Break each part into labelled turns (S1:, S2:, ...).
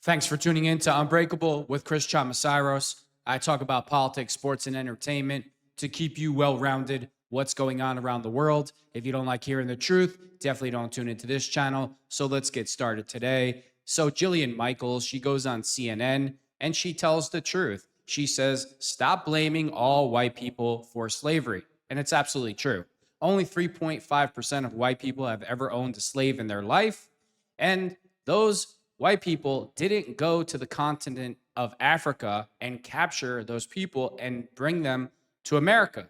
S1: Thanks for tuning in to Unbreakable with ChrisChamasiros. I talk about politics, sports, and entertainment to keep you well-rounded what's going on around the world. If you don't like hearing the truth, definitely don't tune into this channel. So let's get started today. So Jillian Michaels, she goes on CNN and she tells the truth. She says, stop blaming all white people for slavery. And it's absolutely true. Only 3.5% of white people have ever owned a slave in their life. And those white people didn't go to the continent of Africa and capture those people and bring them to America.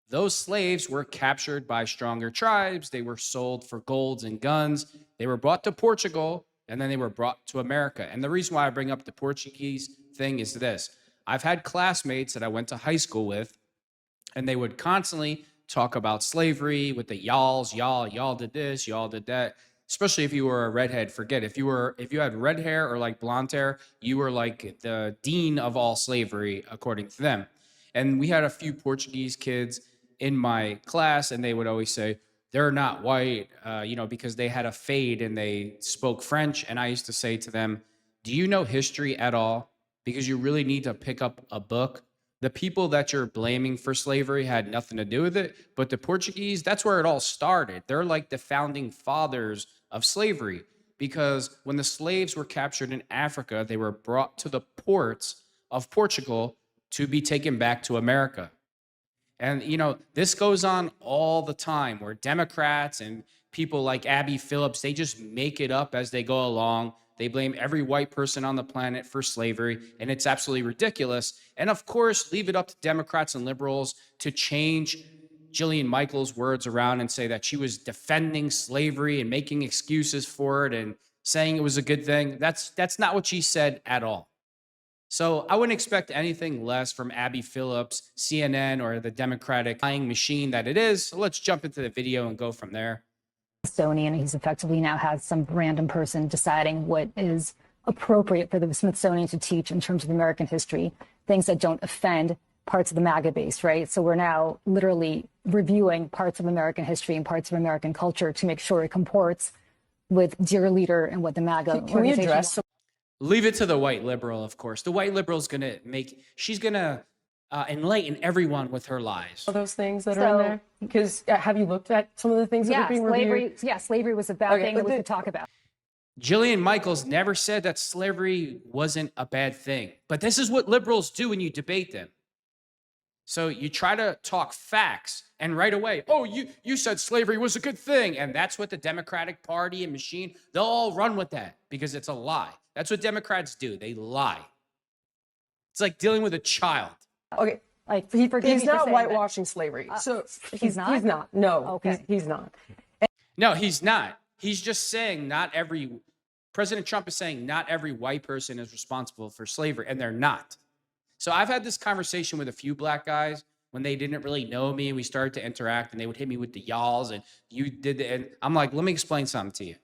S1: Those slaves were captured by stronger tribes. They were sold for golds and guns. They were brought to Portugal, and then they were brought to America. And the reason why I bring up the Portuguese thing is this. I've had classmates that I went to high school with, and they would constantly talk about slavery with the y'all did this, y'all did that. Especially if you were a redhead, forget if you had red hair or like blonde hair, you were like the dean of all slavery, according to them. And we had a few Portuguese kids in my class, and they would always say they're not white, because they had a fade and they spoke French. And I used to say to them, "Do you know history at all? Because you really need to pick up a book." The people that you're blaming for slavery had nothing to do with it, but the Portuguese, that's where it all started. They're like the founding fathers of slavery, because when the slaves were captured in Africa, they were brought to the ports of Portugal to be taken back to America. And, this goes on all the time where Democrats and people like Abby Phillips, they just make it up as they go along. They blame every white person on the planet for slavery, and it's absolutely ridiculous. And of course, leave it up to Democrats and liberals to change Jillian Michaels' words around and say that she was defending slavery and making excuses for it and saying it was a good thing. That's not what she said at all. So I wouldn't expect anything less from Abby Phillips, CNN, or the Democratic lying machine that it is. So let's jump into the video and go from there.
S2: Smithsonian. He's effectively now has some random person deciding what is appropriate for the Smithsonian to teach in terms of American history, things that don't offend parts of the MAGA base, right? So we're now literally reviewing parts of American history and parts of American culture to make sure it comports with dear leader and what the MAGA
S3: Can we address some?
S1: Leave it to the white liberal, of course. The white liberal is she's going to enlighten everyone with her lies.
S3: All those things that are in there? Because have you looked at some of the things that are being reviewed?
S2: Slavery was a bad thing that we could talk about.
S1: Jillian Michaels never said that slavery wasn't a bad thing. But this is what liberals do when you debate them. So you try to talk facts, and right away, oh, you said slavery was a good thing. And that's what the Democratic Party and machine, they'll all run with that because it's a lie. That's what Democrats do. They lie. It's like dealing with a child.
S3: Okay.
S2: Like
S3: he's not whitewashing slavery. So
S2: he's not?
S3: He's not. No,
S2: okay.
S3: He's not.
S1: No, he's not. He's just saying President Trump is saying not every white person is responsible for slavery, and they're not. So I've had this conversation with a few black guys when they didn't really know me, and we started to interact, and they would hit me with the y'alls, and you did the, and I'm like, let me explain something to you.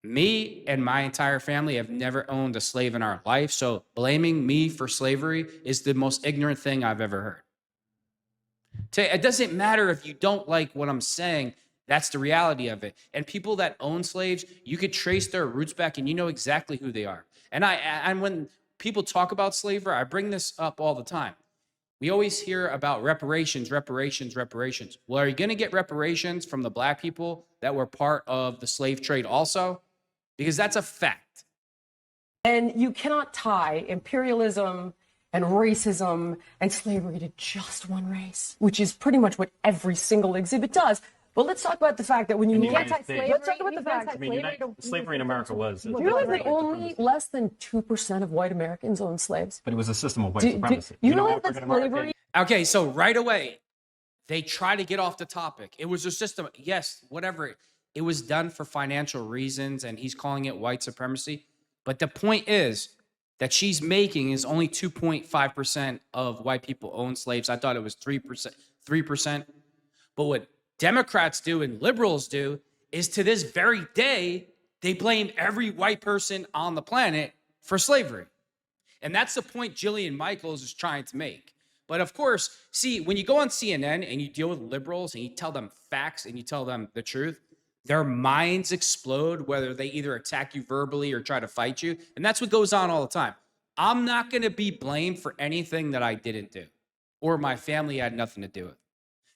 S1: Me and my entire family have never owned a slave in our life, so blaming me for slavery is the most ignorant thing I've ever heard. It doesn't matter if you don't like what I'm saying. That's the reality of it. And people that own slaves, you could trace their roots back, and you know exactly who they are. And when people talk about slavery, I bring this up all the time. We always hear about reparations. Well, are you going to get reparations from the black people that were part of the slave trade also? Because that's a fact.
S3: And you cannot tie imperialism and racism and slavery to just one race, which is pretty much what every single exhibit does. But let's talk about the fact that when you let's talk about the fact
S4: slavery in America was.
S3: Do you realize that only less than 2% of white Americans owned slaves?
S4: But it was a system of white supremacy.
S3: You know that slavery?
S1: Okay, so right away, they try to get off the topic. It was a system, yes, whatever. It was done for financial reasons, and he's calling it white supremacy. But the point is that she's making is only 2.5% of white people own slaves. I thought it was 3%. But what Democrats do and liberals do is to this very day, they blame every white person on the planet for slavery. And that's the point Jillian Michaels is trying to make. But of course, see, when you go on CNN and you deal with liberals and you tell them facts and you tell them the truth, their minds explode, whether they either attack you verbally or try to fight you. And that's what goes on all the time. I'm not going to be blamed for anything that I didn't do or my family had nothing to do with.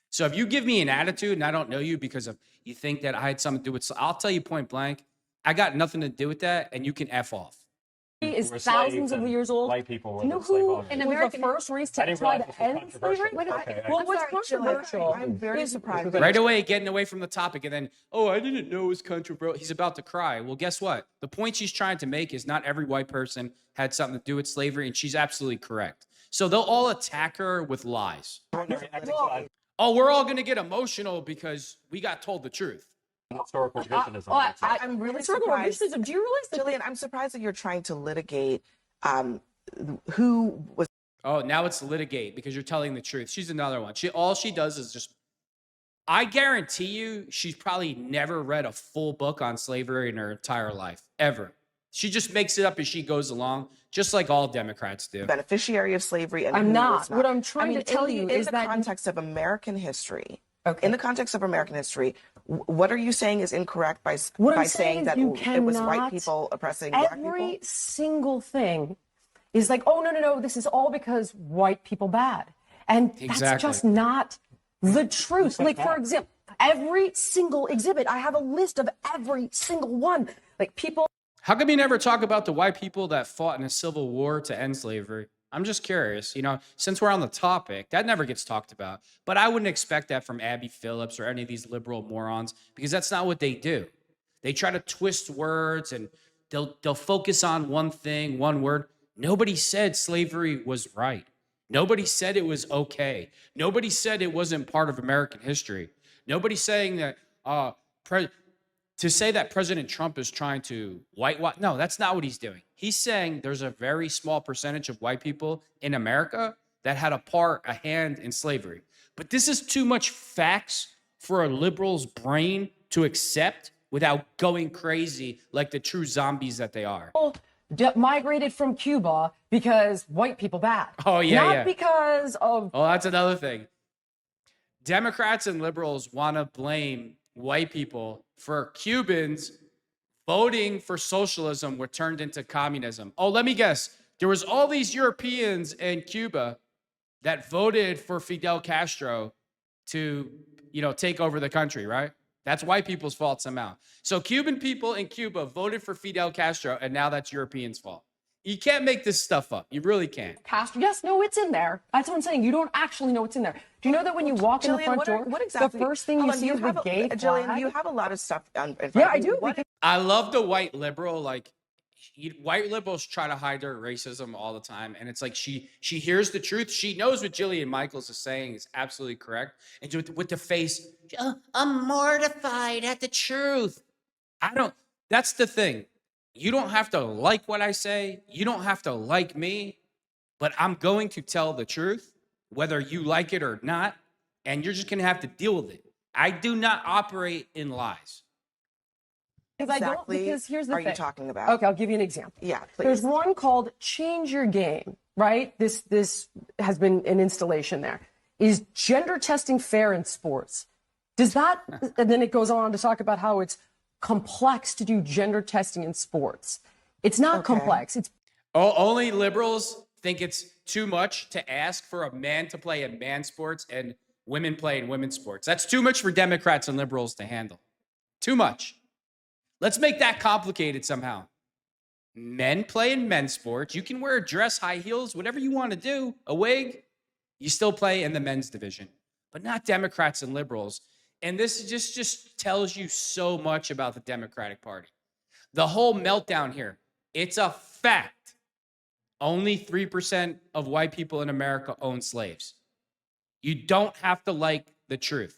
S1: So if you give me an attitude and I don't know you because of you think that I had something to do with, I'll tell you point blank, I got nothing to do with that, and you can F off.
S3: Is
S4: We're
S3: thousands
S4: slaves
S3: of
S4: and
S3: years old.
S4: White people were
S3: You know
S4: the slave
S3: who
S4: owners.
S3: in
S5: In
S3: America
S5: American-
S3: the first race to
S4: I didn't
S3: try
S4: realize
S3: to
S4: this was
S3: end slavery?
S4: controversial. Okay,
S3: Well,
S5: I'm
S3: what's
S5: sorry,
S3: controversial?
S5: Jillian, I'm very surprised.
S1: Right away, getting away from the topic, and then, oh, I didn't know it was controversial. He's about to cry. Well, guess what? The point she's trying to make is not every white person had something to do with slavery, and she's absolutely correct. So they'll all attack her with lies. Oh, we're all going to get emotional because we got told the truth.
S4: Historical revisionism.
S5: I'm really
S3: Historical
S5: surprised.
S3: revisionism. Do you realize that?
S5: Jillian, I'm surprised that you're trying to litigate who was.
S1: Oh, now it's litigate because you're telling the truth. She's another one. All she does is just, I guarantee you, she's probably never read a full book on slavery in her entire life, ever. She just makes it up as she goes along, just like all Democrats do.
S5: Beneficiary of slavery and
S3: I'm
S5: who
S3: not.
S5: was not.
S3: What I'm trying to tell you is
S5: in
S3: that
S5: the context of American history.
S3: Okay.
S5: In the context of American history, what are you saying is incorrect by
S3: What I'm
S5: saying that
S3: you
S5: it was white
S3: cannot-
S5: people oppressing black
S3: every
S5: people?
S3: single thing is like, oh, no, this is all because white people bad. And that's
S1: Exactly.
S3: just not the truth. Like, for example, every single exhibit, I have a list of every single one. Like, people.
S1: How come you never talk about the white people that fought in a civil war to end slavery? I'm just curious, since we're on the topic, that never gets talked about. But I wouldn't expect that from Abby Phillips or any of these liberal morons, because that's not what they do. They try to twist words and they'll focus on one thing, one word. Nobody said slavery was right. Nobody said it was okay. Nobody said it wasn't part of American history. Nobody's saying that to say that President Trump is trying to whitewash. No, that's not what he's doing. He's saying there's a very small percentage of white people in America that had a hand in slavery. But this is too much facts for a liberal's brain to accept without going crazy like the true zombies that they are.
S3: Migrated from Cuba because white people bad.
S1: Oh, yeah,
S3: Not
S1: yeah.
S3: because of.
S1: Oh, that's another thing. Democrats and liberals want to blame white people for Cubans voting for socialism, which turned into communism. Oh, let me guess. There was all these Europeans in Cuba that voted for Fidel Castro to, take over the country, right? That's white people's fault somehow. So Cuban people in Cuba voted for Fidel Castro, and now that's Europeans' fault. You can't make this stuff up. You really can't.
S3: Castro. Yes, no, it's in there. That's what I'm saying. You don't actually know what's in there. Do you know that when you walk in the front door,
S5: what exactly?
S3: the first thing you see is the gay
S5: Jillian,
S3: flag?
S5: you have a lot of stuff in front
S3: Yeah,
S5: of
S3: I
S5: you.
S3: do.
S5: What
S1: I love the white liberal. White liberals try to hide their racism all the time. And it's like she hears the truth. She knows what Jillian Michaels is saying is absolutely correct. And with the face, I'm mortified at the truth. That's the thing. You don't have to like what I say. You don't have to like me. But I'm going to tell the truth, whether you like it or not. And you're just going to have to deal with it. I do not operate in lies.
S5: exactly
S3: Because here's the
S5: are
S3: thing.
S5: you talking about?
S3: Okay, I'll give you an example.
S5: Yeah, please.
S3: There's one called Change Your Game, right? This has been an installation there. Is gender testing fair in sports? Does that, and then it goes on to talk about how it's complex to do gender testing in sports. It's not complex. It's
S1: Only liberals think it's too much to ask for a man to play in man sports and women play in women's sports. That's too much for Democrats and liberals to handle. Too much. Let's make that complicated somehow. Men play in men's sports. You can wear a dress, high heels, whatever you want to do, a wig. You still play in the men's division, but not Democrats and liberals. And this just tells you so much about the Democratic Party. The whole meltdown here, it's a fact. Only 3% of white people in America own slaves. You don't have to like the truth.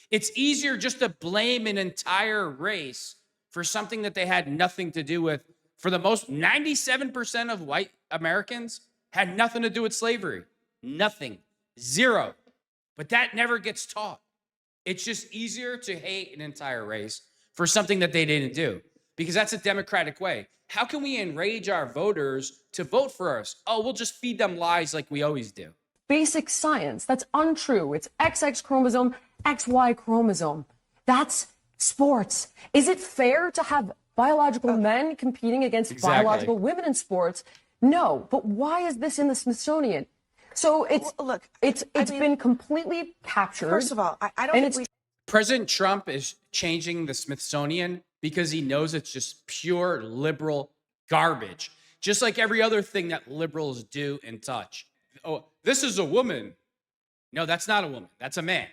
S1: It's easier just to blame an entire race for something that they had nothing to do with. For the most, 97% of white Americans had nothing to do with slavery. Nothing. Zero. But that never gets taught. It's just easier to hate an entire race for something that they didn't do, because that's a democratic way. How can we enrage our voters to vote for us? Oh, we'll just feed them lies like we always do.
S3: basic science. That's untrue. It's XX chromosome, XY chromosome. That's sports. Is it fair to have biological men competing against
S1: Exactly.
S3: biological women in sports? No. But why is this in the Smithsonian? So it's
S5: look,
S3: it's
S5: I mean,
S3: been completely captured.
S5: First of all, I don't
S3: and
S5: think
S3: it's
S1: President Trump is changing the Smithsonian because he knows it's just pure liberal garbage, just like every other thing that liberals do and touch. Oh, this is a woman. No, that's not a woman. That's a man.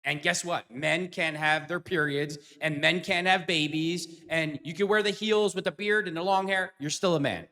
S1: And guess what? Men can have their periods and men can have babies and you can wear the heels with the beard and the long hair. You're still a man.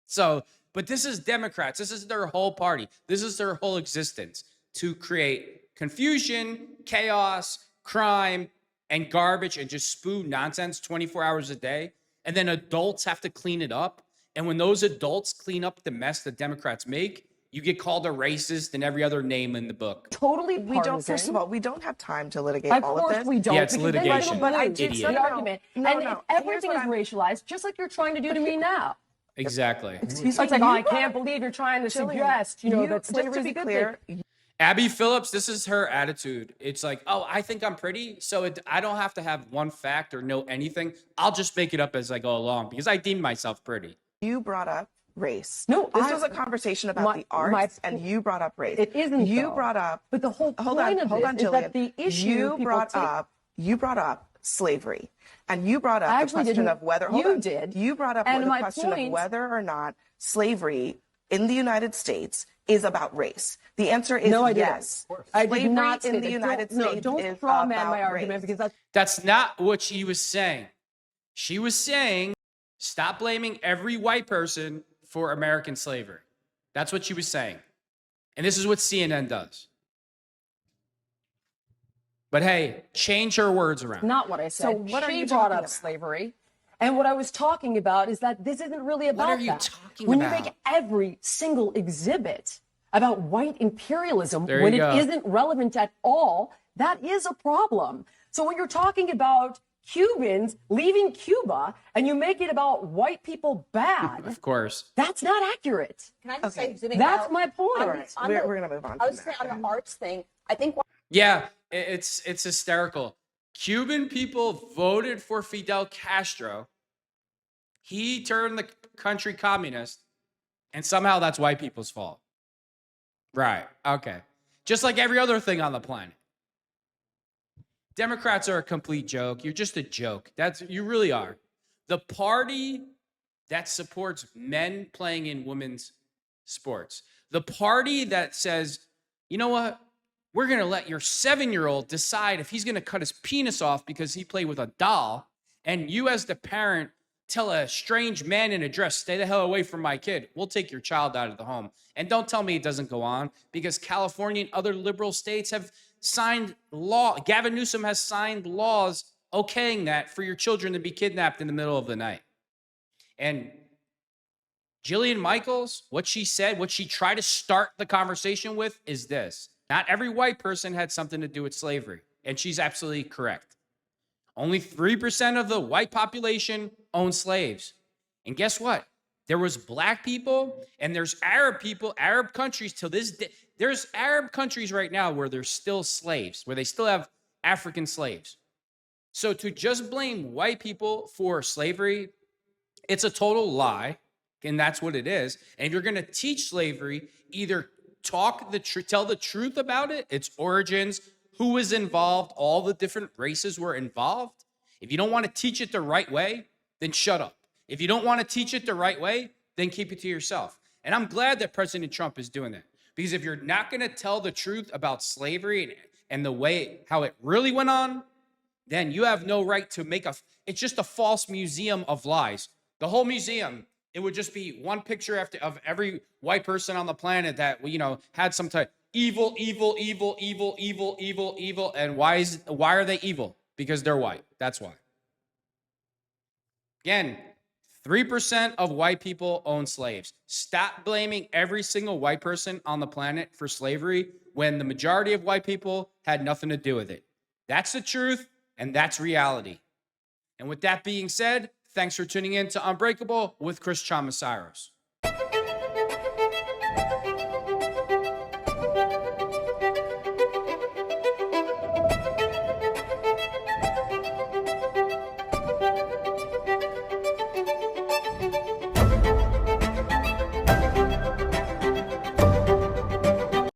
S1: So, but this is Democrats. This is their whole party. This is their whole existence to create confusion, chaos, crime, and garbage and just spew nonsense 24 hours a day. And then adults have to clean it up. And when those adults clean up the mess that Democrats make, you get called a racist and every other name in the book.
S3: totally
S5: we don't.
S3: partisan.
S5: First of all, we don't have time to litigate
S3: Of
S5: all of
S3: course
S5: this.
S3: we don't.
S1: Yeah, it's
S3: because then
S1: litigation.
S3: you'll
S5: But I
S3: lose
S5: did
S3: the
S1: Idiot.
S3: argument.
S5: No,
S3: and
S5: no.
S3: if
S5: Here's
S3: everything
S5: what
S3: is
S5: I'm-
S3: racialized, just like you're trying to do to me now.
S1: Exactly.
S3: It's like, oh, I can't believe you're trying to suggest, that slavery
S5: just
S3: is
S5: to
S3: a
S5: be
S3: good
S5: clear,
S3: thing.
S1: Abby Phillips, this is her attitude. It's like, oh, I think I'm pretty, so I don't have to have one fact or know anything. I'll just make it up as I go along because I deem myself pretty.
S5: you brought up race.
S3: No,
S5: this was a conversation about the arts, and you brought up race.
S3: It isn't.
S5: You
S3: though.
S5: brought up.
S3: But the whole
S5: hold
S3: point
S5: on,
S3: of
S5: hold
S3: this
S5: on,
S3: is
S5: Jillian.
S3: that the issue
S5: you
S3: people
S5: brought
S3: take-
S5: up. You brought up slavery, and you brought
S3: I
S5: up the
S3: actually
S5: question
S3: didn't.
S5: of whether.
S3: You
S5: hold on.
S3: did.
S5: You brought up
S3: And
S5: the
S3: my
S5: question
S3: point-
S5: of whether or not slavery in the United States is about race. The answer is
S3: No, I didn't.
S5: yes.
S3: I did
S5: Slavery
S3: not say
S5: in the
S3: that.
S5: United
S3: Don't,
S5: States
S3: no, don't
S5: is
S3: straw man
S5: about
S3: my argument
S5: race.
S3: because
S1: That's not what she was saying. She was saying, stop blaming every white person for American slavery. That's what she was saying. And this is what CNN does. But hey, change her words around.
S3: not what I said.
S5: So what are
S3: she
S5: you
S3: brought
S5: talking
S3: up
S5: about?
S3: slavery. And what I was talking about is that this isn't really about
S1: are you
S3: that.
S1: talking
S3: when
S1: about?
S3: you make every single exhibit about white imperialism
S1: There
S3: when
S1: you
S3: it
S1: go.
S3: isn't relevant at all, that is a problem. So when you're talking about Cubans leaving Cuba and you make it about white people bad,
S1: Of course.
S3: that's not accurate.
S6: Can I just say something
S3: That's
S6: about-
S3: my point.
S6: on-
S5: All right,
S6: on
S5: we're
S6: the-
S5: going to move on.
S6: I was
S5: from
S6: saying on
S5: that.
S6: the arts thing, I think
S1: Yeah, it's hysterical. Cuban people voted for Fidel Castro. He turned the country communist, and somehow that's white people's fault. Right. Okay. Just like every other thing on the planet. Democrats are a complete joke. You're just a joke. You really are. The party that supports men playing in women's sports. The party that says, you know what? We're going to let your 7-year-old decide if he's going to cut his penis off because he played with a doll. And you as the parent tell a strange man in a dress, stay the hell away from my kid. We'll take your child out of the home. And don't tell me it doesn't go on because California and other liberal states have signed law. Gavin Newsom has signed laws okaying that for your children to be kidnapped in the middle of the night. And Jillian Michaels, what she said, what she tried to start the conversation with is this. Not every white person had something to do with slavery. And she's absolutely correct. Only 3% of the white population owned slaves. And guess what? There was black people and there's Arab people, Arab countries till this day. There's Arab countries right now where there's still slaves, where they still have African slaves. So to just blame white people for slavery, it's a total lie. And that's what it is. And if you're going to teach slavery, either tell the truth about it, its origins, who was involved, all the different races were involved. If you don't want to teach it the right way, then shut up. If you don't want to teach it the right way, then keep it to yourself. And I'm glad that President Trump is doing that. Because if you're not going to tell the truth about slavery and the way how it really went on, then you have no right to it's just a false museum of lies. The whole museum, it would just be one picture of every white person on the planet that, had some type evil. And why are they evil? Because they're white. That's why. Again, 3% of white people own slaves. Stop blaming every single white person on the planet for slavery when the majority of white people had nothing to do with it. That's the truth, and that's reality. And with that being said, thanks for tuning in to Unbreakable with Chris Chamasiros.